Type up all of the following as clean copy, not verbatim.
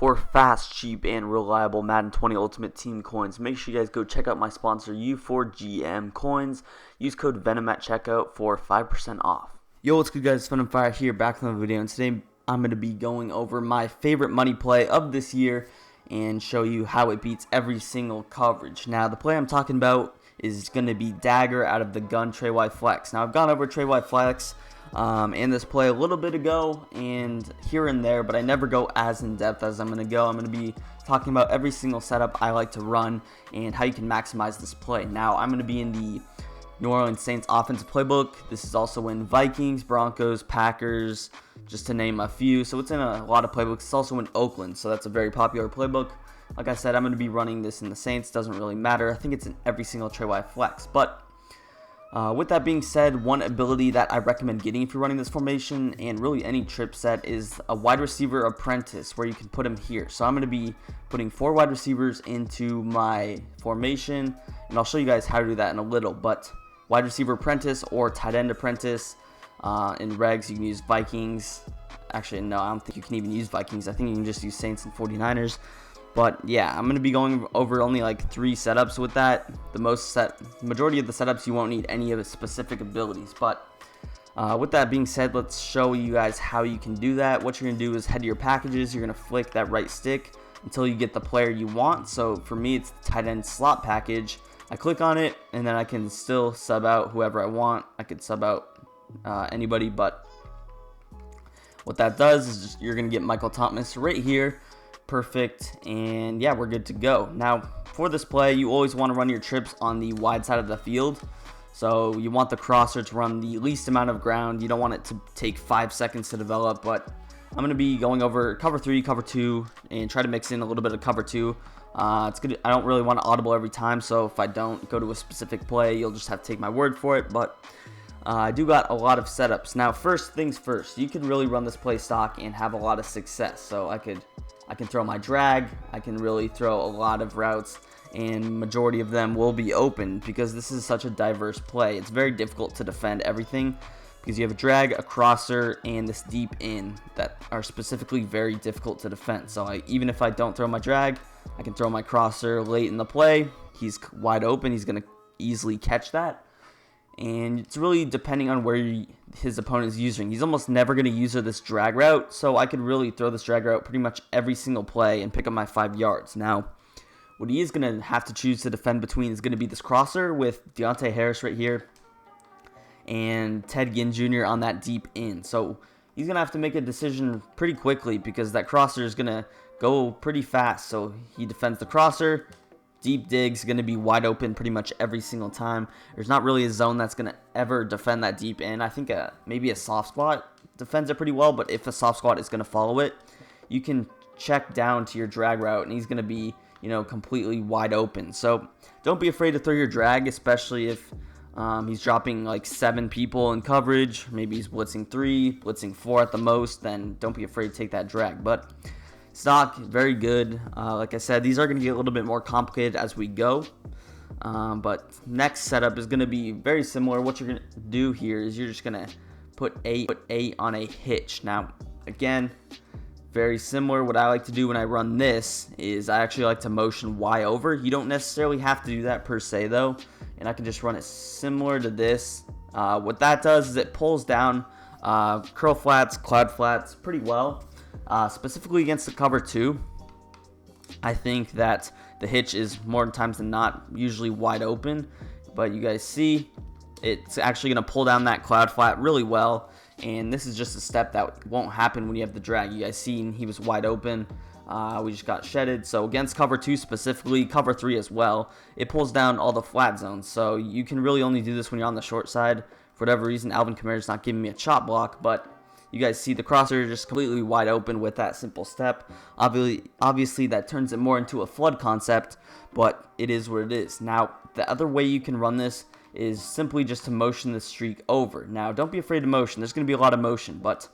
For fast, cheap, and reliable Madden 20 Ultimate Team coins, make sure you guys go check out my sponsor U4GM Coins. Use code VENM at checkout for 5% off. Yo, what's good guys? It's Fun and Fire here, back from the video, and today I'm going to be going over my favorite money play of this year and show you how it beats every single coverage. Now, the play I'm talking about is going to be Dagger out of the gun Trey Y Flex. Now, I've gone over Trey Y Flex in this play a little bit ago and here and there, but I never go as in depth as I'm going to go. I'm going to be talking about every single setup I like to run and how you can maximize this play. Now, I'm going to be in the New Orleans Saints offensive playbook. This is also in Vikings, Broncos, Packers, just to name a few. So it's in a lot of playbooks. It's also in Oakland, so that's a very popular playbook. Like I said, I'm going to be running this in the Saints. Doesn't really matter. I think it's in every single Trey Y Flex. But with that being said, one ability that I recommend getting if you're running this formation and really any trip set is a wide receiver apprentice where you can put him here. So I'm going to be putting 4 wide receivers into my formation, and I'll show you guys how to do that in a little. But wide receiver apprentice or tight end apprentice. In regs, you can use Vikings. Actually, no, I don't think you can even use Vikings. I think you can just use Saints and 49ers. But yeah, I'm going to be going over only like 3 setups with that. The majority of the setups, you won't need any of the specific abilities. But with that being said, let's show you guys how you can do that. What you're going to do is head to your packages. You're going to flick that right stick until you get the player you want. So for me, it's the tight end slot package. I click on it, and then I can still sub out whoever I want. I could sub out anybody, but what that does is just, you're going to get Michael Thomas right here. Perfect, and yeah, we're good to go. Now, for this play, you always want to run your trips on the wide side of the field. So you want the crosser to run the least amount of ground. You don't want it to take 5 seconds to develop, but I'm going to be going over cover 3, cover 2, and try to mix in a little bit of cover 2. It's good. I don't really want to audible every time, so if I don't go to a specific play, you'll just have to take my word for it. But I do got a lot of setups. Now, first things first, you can really run this play stock and have a lot of success. So I can throw my drag. I can really throw a lot of routes, and majority of them will be open because this is such a diverse play. It's very difficult to defend everything because you have a drag, a crosser, and this deep in that are specifically very difficult to defend. So even if I don't throw my drag, I can throw my crosser late in the play. He's wide open. He's going to easily catch that. And it's really depending on where his opponent is using. He's almost never going to use this drag route, so I could really throw this drag route pretty much every single play and pick up my 5 yards. Now, what he is going to have to choose to defend between is going to be this crosser with Deontay Harris right here and Ted Ginn Jr. on that deep in. So he's going to have to make a decision pretty quickly because that crosser is going to go pretty fast. So he defends the crosser. Deep dig's going to be wide open pretty much every single time. There's not really a zone that's going to ever defend that deep in. I think maybe a soft squat defends it pretty well, but if a soft squat is going to follow it, you can check down to your drag route, and he's going to be, completely wide open. So don't be afraid to throw your drag, especially if he's dropping like 7 people in coverage. Maybe he's blitzing 3, blitzing 4 at the most. Then don't be afraid to take that drag. But stock, very good. Like I said, these are going to get a little bit more complicated as we go. But next setup is going to be very similar. What you're going to do here is you're just going to put 8 on a hitch. Now, again, very similar. What I like to do when I run this is I actually like to motion Y over. You don't necessarily have to do that per se, though. And I can just run it similar to this. What that does is it pulls down curl flats, cloud flats pretty well. Specifically against the cover 2, I think that the hitch is more times than not usually wide open, but you guys see it's actually going to pull down that cloud flat really well, and this is just a step that won't happen when you have the drag. You guys seen he was wide open. We just got shedded. So against cover 2 specifically, cover 3 as well, it pulls down all the flat zones. So you can really only do this when you're on the short side. For whatever reason, Alvin Kamara's not giving me a chop block, but you guys see the crosser just completely wide open with that simple step. Obviously, that turns it more into a flood concept, but it is what it is. Now, the other way you can run this is simply just to motion the streak over. Now, don't be afraid to motion. There's going to be a lot of motion, but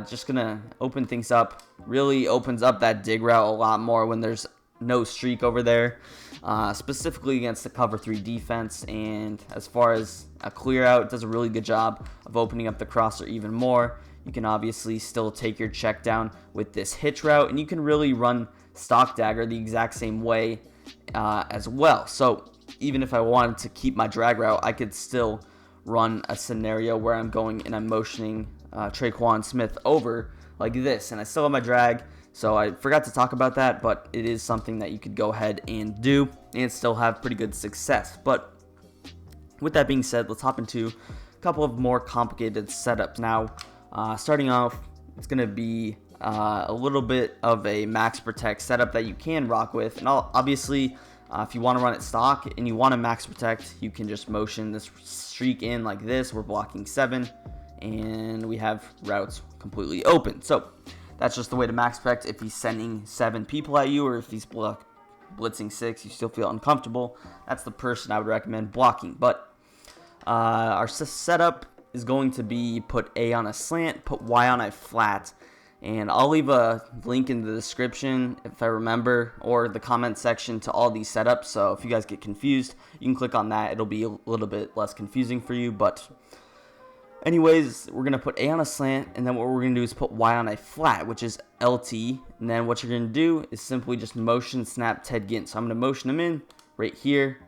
just going to open things up. Really opens up that dig route a lot more when there's no streak over there, specifically against the cover 3 defense. And as far as a clear out, it does a really good job of opening up the crosser even more. You can obviously still take your check down with this hitch route, and you can really run stock dagger the exact same way as well. So even if I wanted to keep my drag route, I could still run a scenario where I'm going and I'm motioning Traquan Smith over like this, and I still have my drag. So I forgot to talk about that, but it is something that you could go ahead and do and still have pretty good success. But with that being said, let's hop into a couple of more complicated setups. Now, starting off, it's going to be a little bit of a max protect setup that you can rock with. And obviously, if you want to run it stock and you want to max protect, you can just motion this streak in like this. We're blocking 7, and we have routes completely open. So that's just the way to max protect. If he's sending 7 people at you, or if he's blitzing 6, you still feel uncomfortable, that's the person I would recommend blocking. But our setup is going to be put A on a slant, put Y on a flat, and I'll leave a link in the description if I remember, or the comment section to all these setups. So if you guys get confused, you can click on that. It'll be a little bit less confusing for you. But anyways, we're going to put A on a slant, and then what we're going to do is put Y on a flat, which is LT. And then what you're going to do is simply just motion snap Ted Ginn. So I'm going to motion him in right here,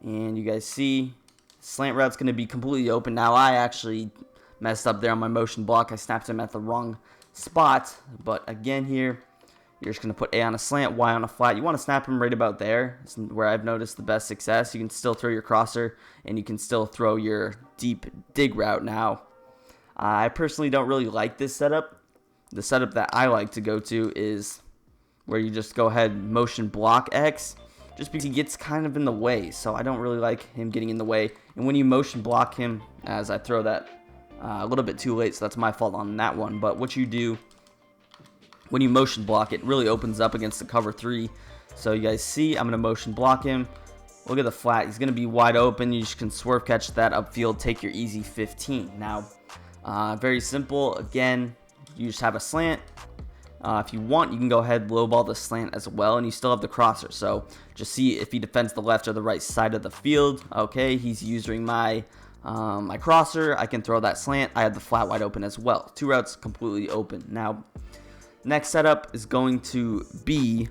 and you guys see slant route's going to be completely open. Now, I actually messed up there on my motion block. I snapped him at the wrong spot, but again here, you're just going to put A on a slant, Y on a flat. You want to snap him right about there. It's where I've noticed the best success. You can still throw your crosser, and you can still throw your deep dig route. Now, I personally don't really like this setup. The setup that I like to go to is where you just go ahead and motion block X, just because he gets kind of in the way. So I don't really like him getting in the way. And when you motion block him, as I throw that a little bit too late, so that's my fault on that one. But what you do when you motion block, it really opens up against the cover 3. So you guys see, I'm going to motion block him. Look at the flat. He's going to be wide open. You just can swerve catch that upfield, take your easy 15. Now, very simple. Again, you just have a slant. If you want, you can go ahead lowball the slant as well, and you still have the crosser. So just see if he defends the left or the right side of the field. Okay, he's using my my crosser. I can throw that slant. I have the flat wide open as well. 2 routes completely open. Now, next setup is going to be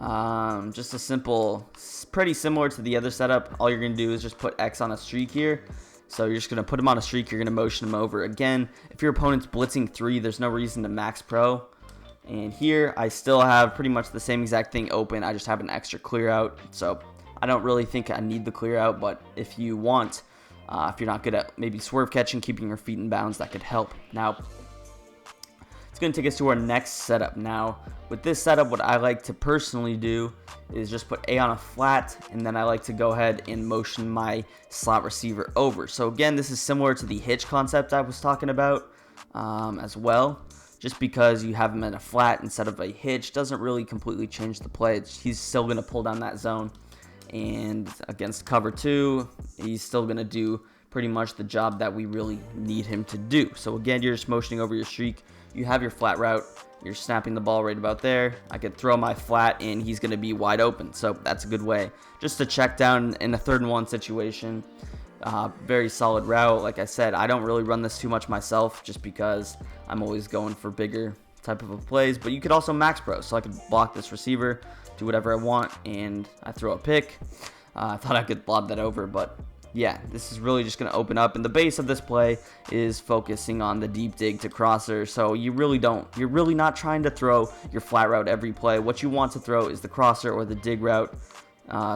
just a simple, pretty similar to the other setup. All you're going to do is just put X on a streak here. So you're just going to put him on a streak. You're going to motion him over. Again, if your opponent's blitzing 3, there's no reason to max pro. And here, I still have pretty much the same exact thing open. I just have an extra clear out. So I don't really think I need the clear out, but if you want, if you're not good at maybe swerve catching, keeping your feet in bounds, that could help. Now, it's going to take us to our next setup. Now, with this setup, what I like to personally do is just put A on a flat, and then I like to go ahead and motion my slot receiver over. So again, this is similar to the hitch concept I was talking about as well. Just because you have him in a flat instead of a hitch doesn't really completely change the play. He's still going to pull down that zone. And against cover 2, he's still going to do pretty much the job that we really need him to do. So again, you're just motioning over your streak. You have your flat route. You're snapping the ball right about there. I could throw my flat, and he's going to be wide open. So that's a good way. Just to check down in a 3rd and 1 situation. Very solid route. Like I said, I don't really run this too much myself just because I'm always going for bigger type of plays. But you could also max pro. So I could block this receiver, do whatever I want, and I throw a pick. I thought I could lob that over, but yeah, this is really just going to open up. And the base of this play is focusing on the deep dig to crosser. So you're really not trying to throw your flat route every play. What you want to throw is the crosser or the dig route.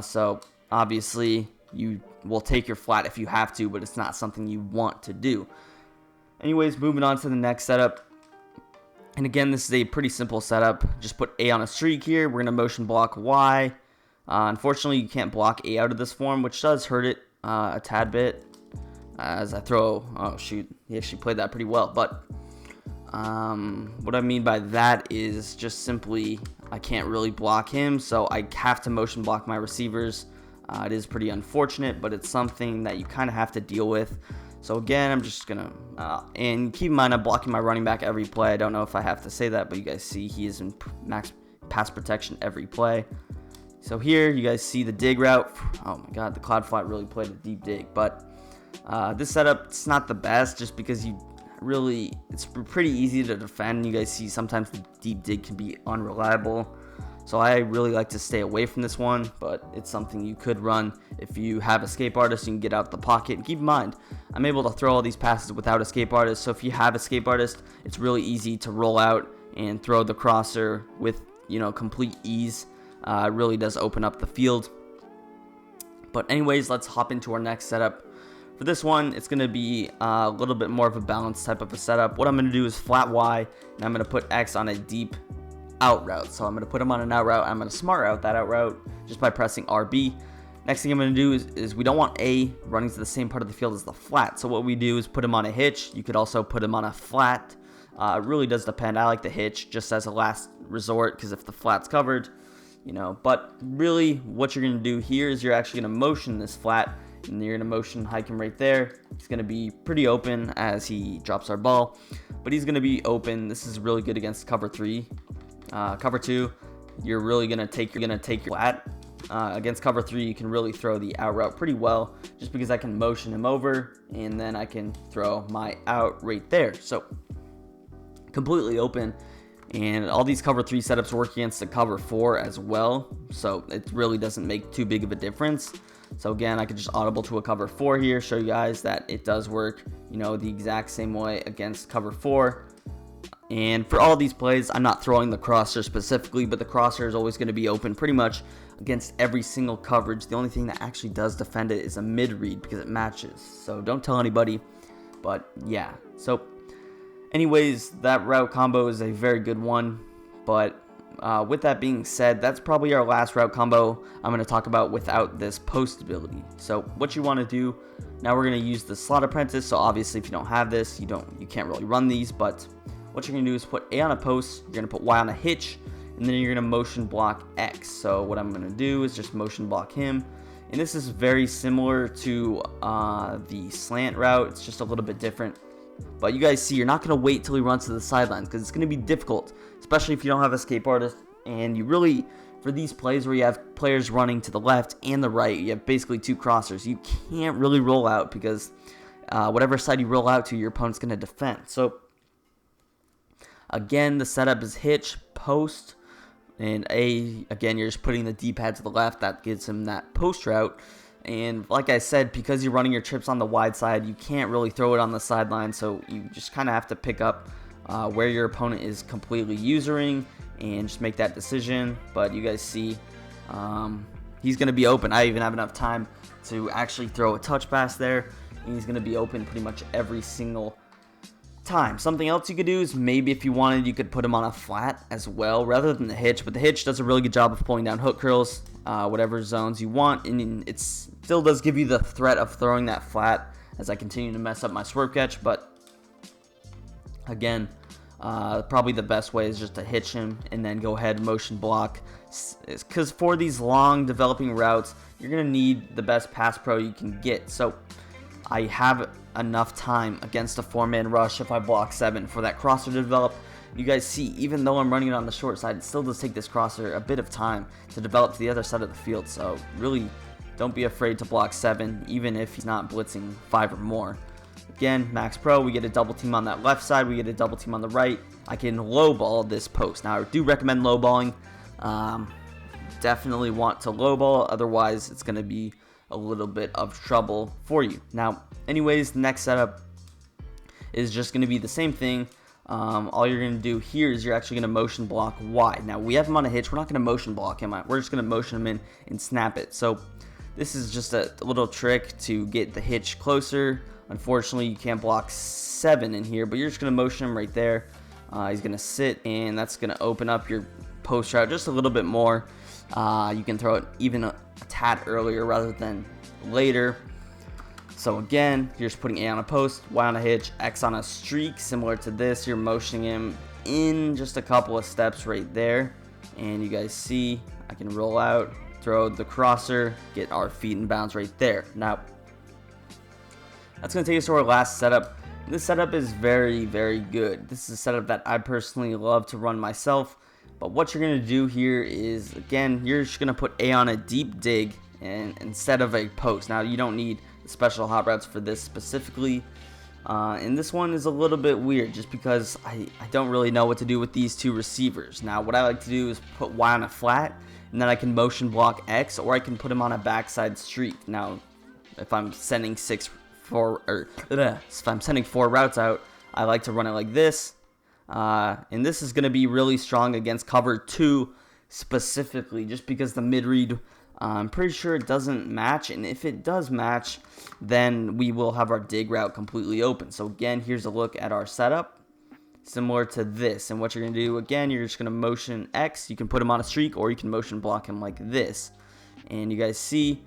So obviously you will take your flat if you have to, but it's not something you want to do. Anyways, moving on to the next setup. And again, this is a pretty simple setup. Just put A on a streak here. We're going to motion block Y. Unfortunately, you can't block A out of this form, which does hurt it a tad bit. As I throw, oh shoot, he actually played that pretty well. But what I mean by that is just simply I can't really block him, so I have to motion block my receivers. It is pretty unfortunate, but it's something that you kind of have to deal with. So again, I'm just going to, and keep in mind I'm blocking my running back every play. I don't know if I have to say that, but you guys see he is in max pass protection every play. So here you guys see the dig route. Oh my god, the cloud flat really played a deep dig. But this setup, it's not the best just because you really, it's pretty easy to defend. You guys see sometimes the deep dig can be unreliable. So I really like to stay away from this one, but it's something you could run if you have escape artist. You can get out the pocket. And keep in mind, I'm able to throw all these passes without escape artist. So if you have escape artist, it's really easy to roll out and throw the crosser with, you know, complete ease. It really does open up the field. But anyways, let's hop into our next setup. For this one, it's going to be a little bit more of a balanced type of a setup. What I'm going to do is flat Y, and I'm going to put X on a deep out route. So I'm going to put him on an out route. I'm going to smart route that out route just by pressing RB. Next thing I'm going to do is we don't want A running to the same part of the field as the flat. So what we do is put him on a hitch. You could also put him on a flat. It really does depend. I like the hitch just as a last resort because if the flat's covered, you know. But really what you're going to do here is you're actually going to motion this flat, and you're going to motion hike him right there. He's going to be pretty open as he drops our ball, but he's going to be open. This is really good against cover 3. Cover 2, you're really going to take your flat. Against cover 3, you can really throw the out route pretty well just because I can motion him over and then I can throw my out right there. So completely open, and all these cover 3 setups work against the cover 4 as well, so it really doesn't make too big of a difference. So again, I could just audible to a cover 4 here, show you guys that it does work, you know, the exact same way against cover 4. And for all these plays, I'm not throwing the crosser specifically, but the crosser is always going to be open pretty much against every single coverage. The only thing that actually does defend it is a mid read because it matches. So don't tell anybody, but yeah. So anyways, that route combo is a very good one. But with that being said, that's probably our last route combo I'm going to talk about without this post ability. So what you want to do, now we're going to use the slot apprentice. So obviously if you don't have this, you can't really run these, but what you're going to do is put A on a post, you're going to put Y on a hitch, and then you're going to motion block X. So what I'm going to do is just motion block him. And this is very similar to the slant route. It's just a little bit different. But you guys see, you're not going to wait till he runs to the sidelines because it's going to be difficult, especially if you don't have escape artist. And you really, for these plays where you have players running to the left and the right, you have basically 2 crossers. You can't really roll out because whatever side you roll out to, your opponent's going to defend. So again, the setup is hitch, post, and A, again, you're just putting the D-pad to the left. That gives him that post route. And like I said, because you're running your trips on the wide side, you can't really throw it on the sideline. So you just kind of have to pick up where your opponent is completely usering and just make that decision. But you guys see, he's going to be open. I even have enough time to actually throw a touch pass there. And he's going to be open pretty much every single time. Something else you could do is maybe if you wanted, you could put him on a flat as well rather than the hitch, but the hitch does a really good job of pulling down hook curls, whatever zones you want, and it still does give you the threat of throwing that flat as I continue to mess up my swerve catch. But again, probably the best way is just to hitch him and then go ahead and motion block, because for these long developing routes, you're going to need the best pass pro you can get. So I have enough time against a 4-man rush if I block 7 for that crosser to develop. You guys see, even though I'm running it on the short side, it still does take this crosser a bit of time to develop to the other side of the field. So really, don't be afraid to block 7, even if he's not blitzing 5 or more. Again, max pro, we get a double team on that left side, we get a double team on the right. I can low ball this post. Now I do recommend low balling. Definitely want to low ball, otherwise it's going to be a little bit of trouble for you. Now anyways, the next setup is just going to be the same thing. All you're going to do here is you're actually going to motion block Y. Now we have him on a hitch, we're not going to motion block him, we're just going to motion him in and snap it. So this is just a little trick to get the hitch closer. Unfortunately you can't block 7 in here, but you're just going to motion him right there. He's going to sit, and that's going to open up your post route just a little bit more. You can throw it even a tad earlier rather than later. So again, you're just putting A on a post, Y on a hitch, X on a streak. Similar to this, you're motioning him in just a couple of steps right there. And you guys see, I can roll out, throw the crosser, get our feet in bounds right there. Now, that's going to take us to our last setup. This setup is very, very good. This is a setup that I personally love to run myself. But what you're going to do here is, again, you're just going to put A on a deep dig and instead of a post. Now, you don't need special hot routes for this specifically. And this one is a little bit weird just because I don't really know what to do with these two receivers. Now, what I like to do is put Y on a flat, and then I can motion block X, or I can put him on a backside streak. Now, if I'm sending if I'm sending 4 routes out, I like to run it like this. And this is going to be really strong against cover 2 specifically, just because the mid-read, I'm pretty sure it doesn't match, and if it does match, then we will have our dig route completely open. So again, here's a look at our setup, similar to this. And what you're going to do, again, you're just going to motion X. You can put him on a streak, or you can motion block him like this. And you guys see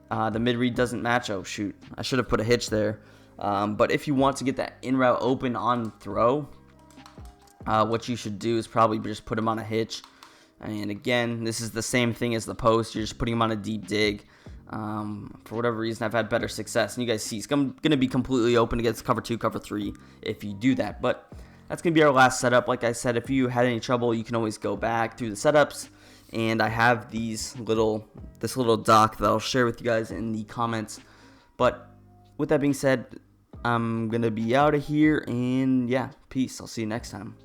the mid-read doesn't match. Oh, shoot. I should have put a hitch there. But if you want to get that in-route open on throw, what you should do is probably just put him on a hitch. And again, this is the same thing as the post. You're just putting him on a deep dig. For whatever reason, I've had better success. And you guys see, it's going to be completely open against cover 2, cover 3 if you do that. But that's going to be our last setup. Like I said, if you had any trouble, you can always go back through the setups. And I have this little doc that I'll share with you guys in the comments. But with that being said, I'm going to be out of here. And yeah, peace. I'll see you next time.